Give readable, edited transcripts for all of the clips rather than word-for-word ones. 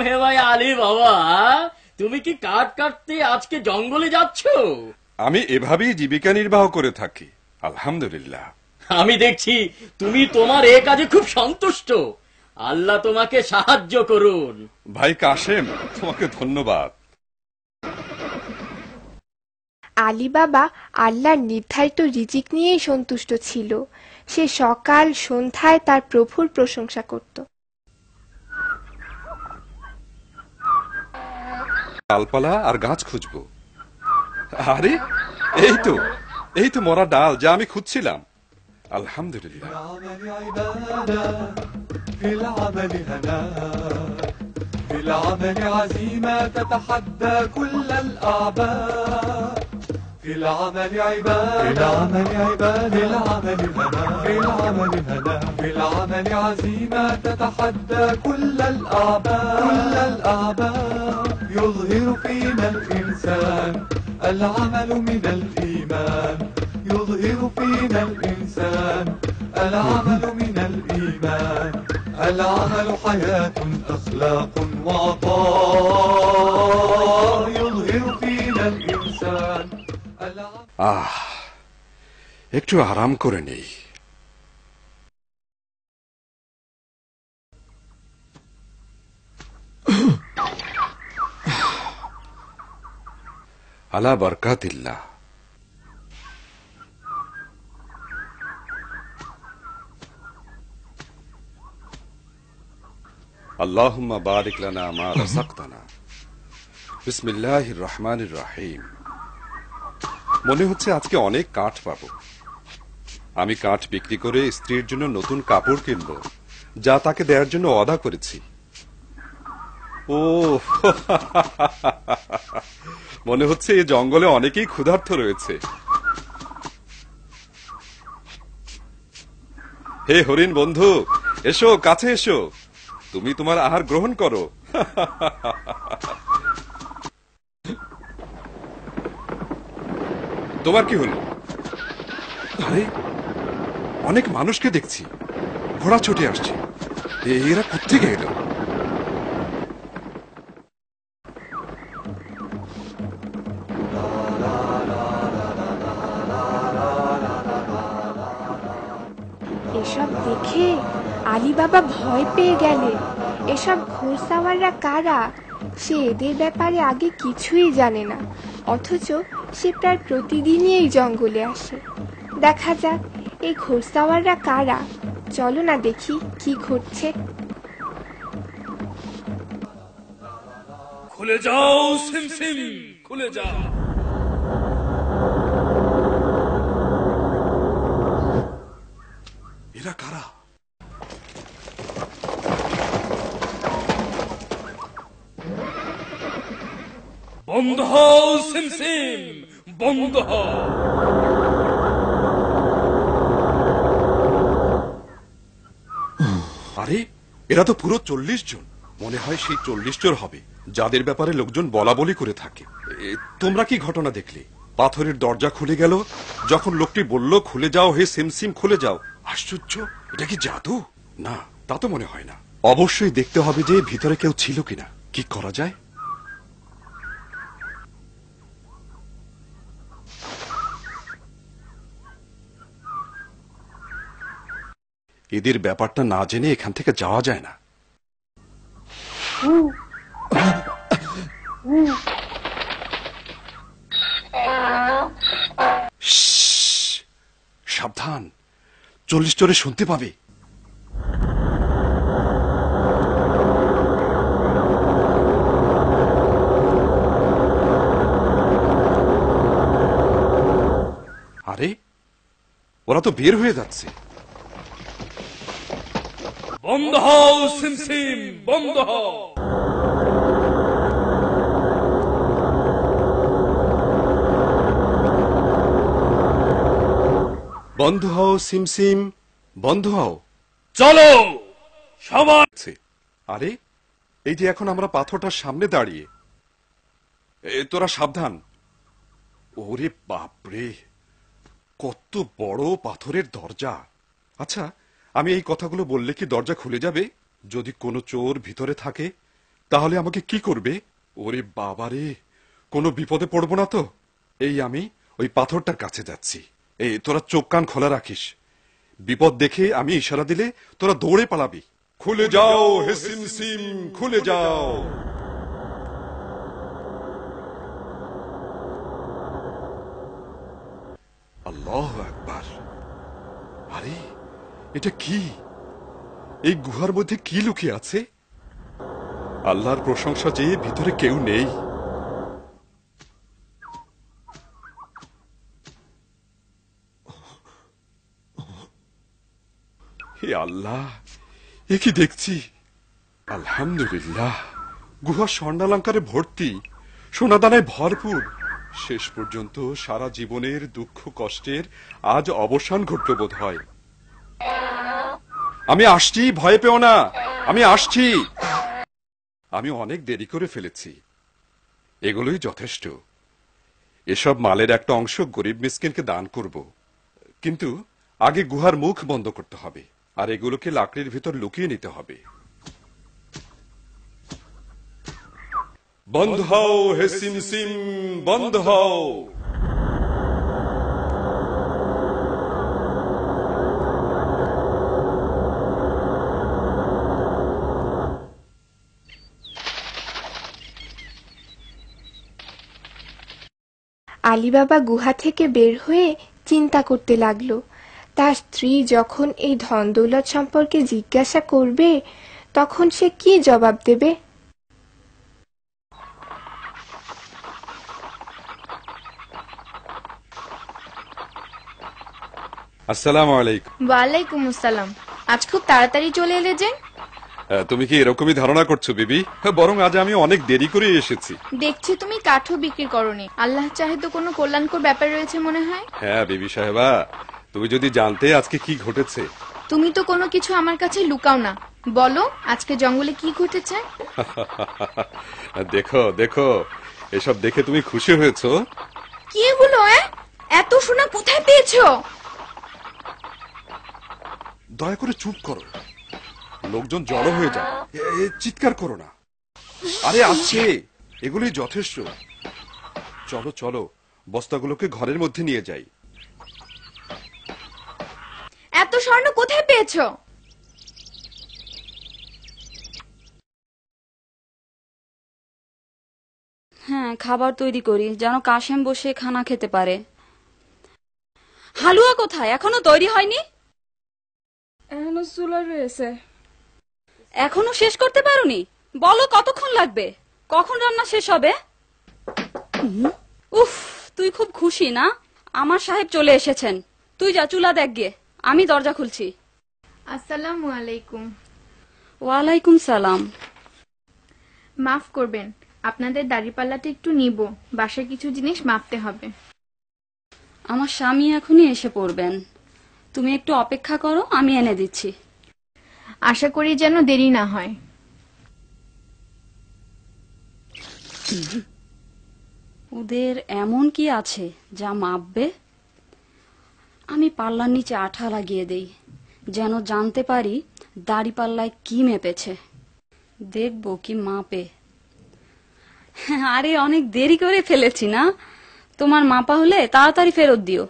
হে ভাই আলী বাবা, তুমি কি কাঠ কাটতে আজকে জঙ্গলে যাচ্ছ? আমি এভাবেই জীবিকা নির্বাহ করে থাকি, আলহামদুলিল্লাহ। আমি দেখছি তুমি তোমার এ কাজে খুব সন্তুষ্ট। আল্লাহ তোমাকে সাহায্য করুন। ভাই কাশেম, তোমাকে ধন্যবাদ। আলী বাবা আল্লাহর নির্ধারিত রিজিক নিয়েই সন্তুষ্ট ছিল। সে সকাল সন্ধ্যায় তার প্রভুর প্রশংসা করত। ডালপালা আর গাছ খুঁজবো। আরে এই তো, এই তো মরা ডাল, যা আমি খুঁজছিলাম। আলহামদুলিল্লাহ। في العمل هنا في العمل عزيمة تتحدى كل الأعباء في العمل عباد في العمل عباد في العمل هنا في العمل هنا في العمل عزيمة تتحدى كل الأعباء كل الأعباء يظهر فينا الإنسان العمل من الإيمان يظهر فينا الإنسان العمل من الإيمان العمل حياة أخلاق وعطاء يظهر فينا الإنسان একটু আরাম করে নেই। আলা বারকাতিল্লাহ। আল্লাহুম্মা বারিক লানা মা রাযাকতানা। বিসমিল্লাহির রহমানির রহিম। মনে হচ্ছে আজকে অনেক কাঠ পাবো। আমি কাঠ বিক্রি করে স্ত্রীর জন্য নতুন কাপড় কিনবো, যা তাকে দেওয়ার জন্য ওয়াদা করেছি। ও মনে হচ্ছে এই জঙ্গলে অনেকেই ক্ষুধার্ত রয়েছে। হে হরিণ বন্ধু, এসো, কাছে এসো, তুমি তোমার আহার গ্রহণ করো। তোমার কি হলো? আরে অনেক মানুষকে দেখছি, ঘোড়া ছুটে আসছে। এরা কোত্থেকে এলো? এসব দেখে আলী বাবা ভয় পেয়ে গেলেন। এসব ঘোড়সাওয়াররা কারা? সে এদের ব্যাপারে আগে কিছুই জানে না, অথচ সে প্রায় প্রতিদিনই এই জঙ্গলে আসে। দেখা যাক এই ঘোড়সাওয়াররা কারা। চলো না দেখি কি ঘটছে। খুলে যাও সিমসিম, খুলে যাও। এরা কারা? বন্ধ হও সিমসিম, বন্ধ হও। আরে এরা তো পুরো 40 জন। মনে হয় সেই 40 জন হবে যাদের ব্যাপারে লোকজন বলা বলি করে থাকে। তোমরা কি ঘটনা দেখলে? পাথরের দরজা খুলে গেল যখন লোকটি বলল, খুলে যাও হে সিমসিম, খুলে যাও। আশ্চর্য, এটা কি জাদু? না, তা তো মনে হয় না। অবশ্যই দেখতে হবে যে ভিতরে কেউ ছিল কিনা। কি করা যায়? এদের ব্যাপারটা না জেনে এখান থেকে যাওয়া যায় না। সাবধান, 40 জনে শুনতে পাবে। আরে ওরা তো বের হয়ে যাচ্ছে। বন্ধ হও সিমসিম, বন্ধ হও। বন্ধ হও সিমসিম, বন্ধ হও। চলো সবাই। আরে এই যে এখন আমরা পাথরটার সামনে দাঁড়িয়ে। তোরা সাবধান। ওরে বাপরে, কত বড় পাথরের দরজা! আচ্ছা, আমি এই কথাগুলো বললে কি দরজা খুলে যাবে? যদি কোনো চোর ভিতরে থাকে তাহলে আমাকে কি করবে? ওরে বাবারে, কোনো বিপদে পড়বো না তো? এই আমি ওই পাথরটার কাছে যাচ্ছি। এই তোরা চোখ কান খোলা রাখিস। বিপদ দেখে আমি ইশারা দিলে তোরা দৌড়ে পালাবি। খুলে যাও হে সিমসিম, খুলে যাও। আল্লাহু আকবার। আরে এটা কি? এই গুহার মধ্যে কি লুকিয়ে আছে? আল্লাহর প্রশংসা যে ভিতরে কেউ নেই। হে আল্লাহ, এ কি দেখছি? আলহামদুলিল্লাহ, গুহা স্বর্ণালঙ্কারে ভর্তি, সোনাদানায় ভরপুর। শেষ পর্যন্ত সারা জীবনের দুঃখ কষ্টের আজ অবসান ঘটল বোধ হয়। আমি আসছি, ভয় পেও না, আমি আসছি। আমি অনেক দেরি করে ফেলেছি, এগুলোই যথেষ্ট। এসব মালের একটা অংশ গরিব মিসকিনকে দান করব, কিন্তু আগে গুহার মুখ বন্ধ করতে হবে, আর এগুলোকে লাকড়ির ভিতর লুকিয়ে নিতে হবে। বন্ধ হও হে সিমসিম, বন্ধ হও। আলীবাবা গুহা থেকে বের হয়ে চিন্তা করতে লাগলো, তার স্ত্রী যখন এই ধন দৌলত সম্পর্কে জিজ্ঞাসা করবে তখন সে কি জবাব দেবে। আসসালামু আলাইকুম। ওয়ালাইকুম আসসালাম। আজ খুব তাড়াতাড়ি চলে এলে যে? তুমি কি এরকমই ধারণা করছো বিবি? বরং আজ আমি অনেক দেরি করে এসেছি। দেখছি তুমি কাঠও বিক্রি করনি। আল্লাহ চাহে তো কোনো কল্যাণকর ব্যাপার রয়েছে মনে হয়। হ্যাঁ বিবি সাহেবা, তুমি যদি জানতে আজকে কি ঘটেছে। তুমি তো কোনো কিছু আমার কাছে লুকাও না, বলো আজকে জঙ্গলে কি ঘটেছে। দেখো দেখো, এসব দেখে তুমি খুশি হয়েছো? কি এগুলো? এত সোনা কোথায় পেয়েছো? দয়া করে চুপ করো, লোকজন জড়ো হয়ে যায়। চিৎকার করো না। আরে আছে, এগুলোই যথেষ্ট। চলো চলো, বস্তাগুলোকে ঘরের মধ্যে নিয়ে যাই। এত স্বর্ণ কোথায় পেয়েছো? হ্যাঁ, খাবার তৈরি করি যেন কাশেম বসে খানা খেতে পারে। হালুয়া কোথায়? এখনো তৈরি হয়নি? এখনো চুলা রয়েছে। এখনো শেষ করতে পারোনি? বলো কতক্ষণ লাগবে? কখন রান্না শেষ হবে? উফ, তুই খুব খুশি না? আমার সাহেব চলে এসেছেন। তুই যা চুলা দেখ গিয়ে, আমি দরজা খুলছি। আসসালামু আলাইকুম। ওয়ালাইকুম সালাম। মাফ করবেন, আপনাদের দাড়িপাল্লাটা একটু নিব, বাসায় কিছু জিনিস মাপতে হবে। আমার স্বামী এখনই এসে পড়বেন, তুমি একটু অপেক্ষা করো, আমি এনে দিচ্ছি। আশা করি যেন দেরি না হয়। ওদের এমন কি আছে যা মাপবে? আমি পাল্লার নিচে আঠা লাগিয়ে দেই, যেন জানতে পারি দাড়ি পাল্লায় কি মেপেছে। দেখবো কি মাপে। আরে অনেক দেরি করে ফেলেছি না? তোমার মাপা হলে তাড়াতাড়ি ফেরত দিও।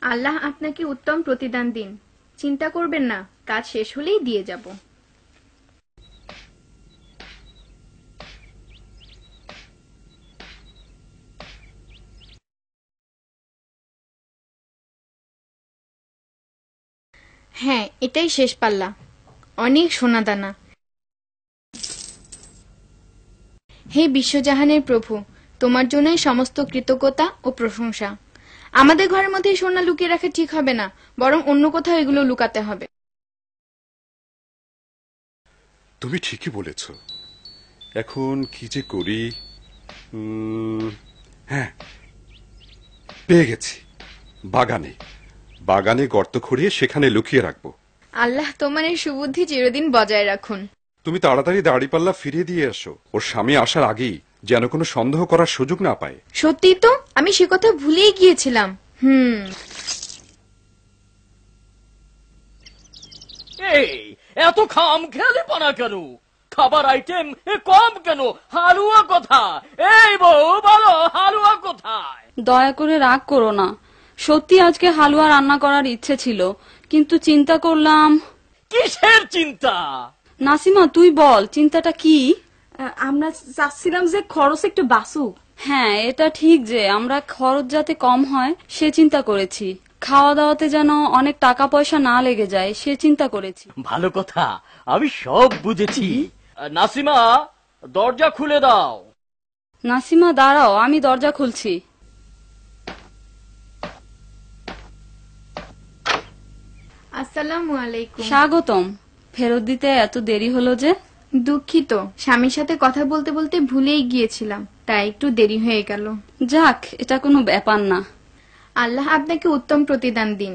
আল্লাহ আপনাকে উত্তম প্রতিদান দিন, চিন্তা করবেন না, কাজ শেষ হলেই দিয়ে যাব। হ্যাঁ, এটাই শেষ পাল্লা, অনেক সোনাদানা। হে বিশ্বজাহানের প্রভু, তোমার জন্যই সমস্ত কৃতজ্ঞতা ও প্রশংসা। আমাদের ঘরের মধ্যে সোনা লুকিয়ে রাখা ঠিক হবে না, বরং অন্য কোথাও এগুলো লুকাতে হবে। তুমি ঠিকই বলেছ। এখন কি যে করি? হ্যাঁ, পেয়ে গেছি। বাগানে বাগানে গর্ত খুঁড়িয়ে সেখানে লুকিয়ে রাখবো। আল্লাহ তোমার এই সুবুদ্ধি চিরদিন বজায় রাখুন। তুমি তাড়াতাড়ি দাড়িপাল্লা ফিরিয়ে দিয়ে এসো, ওর স্বামী আসার আগেই যেন কোনো সন্দেহ করার সুযোগ না পায়। সত্যি তো, আমি সে কথা ভুলেই গিয়েছিলাম। এই এত খাম খেয়ালি পানা কেন? খাবার আইটেম কম কেন? হালুয়া কোথায়? এই বউ বলো, হালুয়া কোথায়? দয়া করে রাগ করো না, সত্যি আজকে হালুয়া রান্না করার ইচ্ছে ছিল, কিন্তু চিন্তা করলাম। কিসের চিন্তা? নাসিমা তুই বল, চিন্তাটা কি? আমরা চাচ্ছিলাম যে খরচ একটু বাঁচুক। হ্যাঁ, এটা ঠিক যে আমরা খরচ যাতে কম হয় সে চিন্তা করেছি, খাওয়া দাওয়াতে যেন অনেক টাকা পয়সা না লেগে যায় সে চিন্তা করেছি। ভালো কথা, আমি সব বুঝেছি। নাসিমা, দরজা খুলে দাও। নাসিমা দাঁড়াও, আমি দরজা খুলছি। আসসালামু আলাইকুম। স্বাগতম। ফেরত দিতে এত দেরি হলো যে? দুঃখিত, স্বামীর সাথে কথা বলতে বলতে ভুলেই গিয়েছিলাম, তাই একটু দেরি হয়ে গেল। যাক, এটা কোনো ব্যাপার না। আল্লাহ আপনাকে উত্তম প্রতিদান দিন।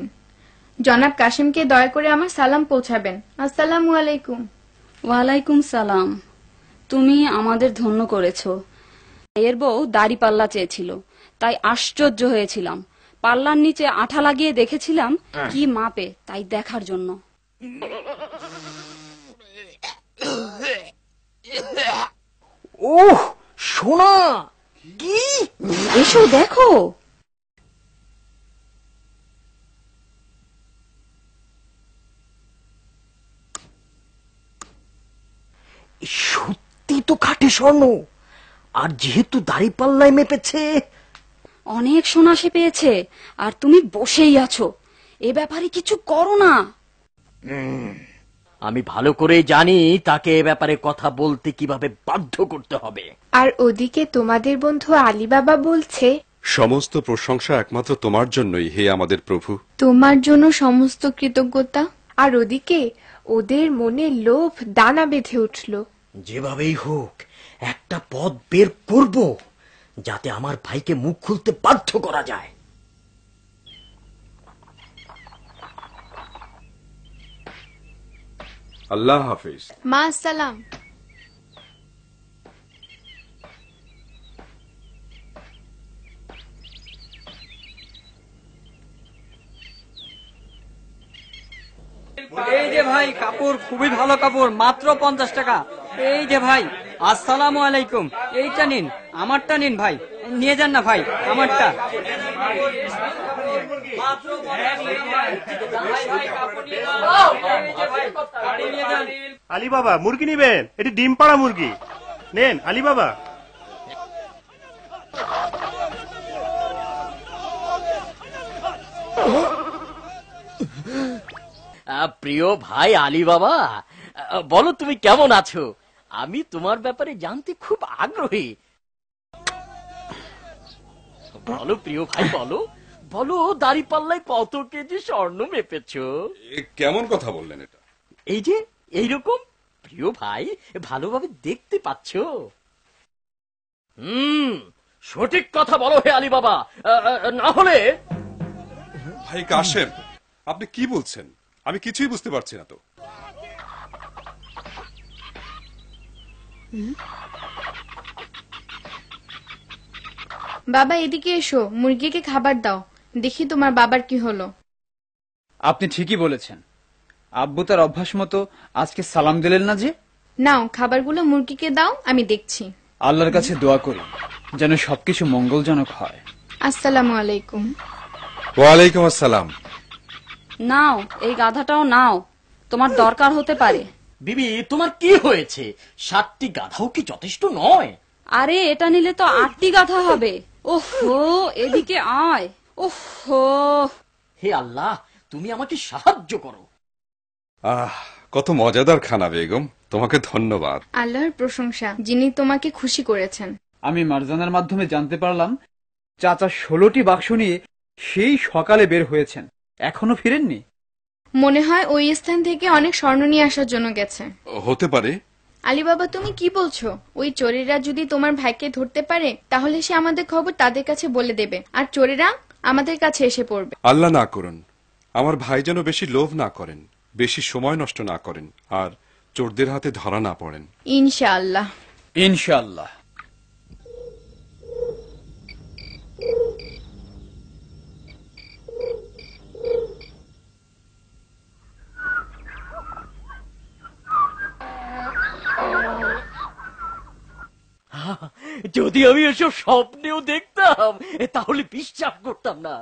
জনাব কাশিমকে দয়া করে আমার সালাম পৌঁছাবেন। আসসালামু আলাইকুম। ওয়ালাইকুম সালাম। তুমি আমাদের ধন্য করেছো। এর বউ দাড়ি পাল্লা চেয়েছিল, তাই আশ্চর্য হয়েছিলাম। পাল্লার নিচে আঠা লাগিয়ে দেখেছিলাম কি মাপে, তাই দেখার জন্য। ওহ সোনা, কি? এসো দেখো। সত্যি তো খাঁটি স্বর্ণ, আর যেহেতু দাড়ি পাল্লায় মেপেছে। অনেক সোনা সে পেয়েছে, আর তুমি বসেই আছো। এ ব্যাপারে কিছু করো না। আমি ভালো করে জানি তাকে এ ব্যাপারে কথা বলতে কিভাবে বাধ্য করতে হবে। আর ওদিকে তোমাদের বন্ধু আলী বাবা বলছে, সমস্ত প্রশংসা একমাত্র তোমার জন্যই, হে আমাদের প্রভু। তোমার জন্য সমস্ত কৃতজ্ঞতা। আর ওদিকে ওদের মনে লোভ দানা বেঁধে উঠল। যেভাবেই হোক একটা পথ বের করব, যাতে আমার ভাইকে মুখ খুলতে বাধ্য করা যায়। আল্লাহ হাফিজ। মা আসসালাম। এই যে ভাই, কাপড় খুবই ভালো কাপড়, মাত্র 50 টাকা। এই যে ভাই, আসসালামু আলাইকুম। এইটা নিন, আমারটা নিন ভাই, নিয়ে যান না ভাই আমারটা। আলী বাবা মুরগি নিবেন? এটি ডিম পাড়া মুরগি নেন আলী বাবা। প্রিয় ভাই আলী বাবা, বলো তুমি কেমন আছো? আমি তোমার ব্যাপারে জানতে খুব আগ্রহী। বলো প্রিয় ভাই, বলো বলো, দাড়ি পাল্লায় কত কেজি স্বর্ণ মেপেছো? কেমন কথা বললেন এটা? এই যে এইরকম। প্রিয় ভাই, ভালোভাবে দেখতে পাচ্ছো? সঠিক কথা বলো হে আলী বাবা, না হলে। ভাই কাশেম, আপনি কি বলছেন? আমি কিছুই বুঝতে পারছি না তো। বাবা এদিকে এসো, মুরগিকে খাবার দাও। দেখি তোমার বাবার কি হলো। আপনি ঠিকই বলেছেন, আব্বু তার অভ্যাস মতো আজকে সালাম দিলেন না যে। নাও খাবারগুলো মুরগিকে দাও, আমি দেখছি। আল্লাহর কাছে দোয়া করি যেন সবকিছু মঙ্গলজনক হয়। আসসালামু আলাইকুম। ওয়ালাইকুম আসসালাম। নাও, এই গাধাটাও নাও, তোমার দরকার হতে পারে। বিবি, তোমার কি হয়েছে? 7টি গাধাও কি যথেষ্ট নয়? আরে এটা নিলে তো 8টি গাধা হবে। ওহো, এদিকে আয়। ওহো, হে আল্লাহ, তুমি আমাকে সাহায্য করো। কত মজাদার খানা বেগম, তোমাকে ধন্যবাদ। আল্লাহর প্রশংসা, যিনি তোমাকে খুশি করেছেন। আমি মারজানের মাধ্যমে জানতে পারলাম চাচা 16টি বাক্স নিয়ে সেই সকালে বের হয়েছেন, এখনো ফিরেননি। মনে হয় ওই স্থান থেকে অনেক স্বর্ণ নিয়ে আসার জন্য গেছে। হতে পারে। আলী বাবা, তুমি কি বলছো? ওই চোরেরা যদি তোমার ভাইকে ধরতে পারে, তাহলে সে আমাদের খবর তাদের কাছে বলে দেবে, আর চোরেরা আমাদের কাছে এসে পড়বে। আল্লাহ না করুন, আমার ভাই যেন বেশি লোভ না করেন, বেশি সময় নষ্ট না করেন, আর চোরদের হাতে ধরা না পড়েন। ইনশাআল্লাহ। ইনশাআল্লাহ। যদি আমি এসব স্বপ্নেও দেখতাম তাহলে বিশ্বাস করতাম না।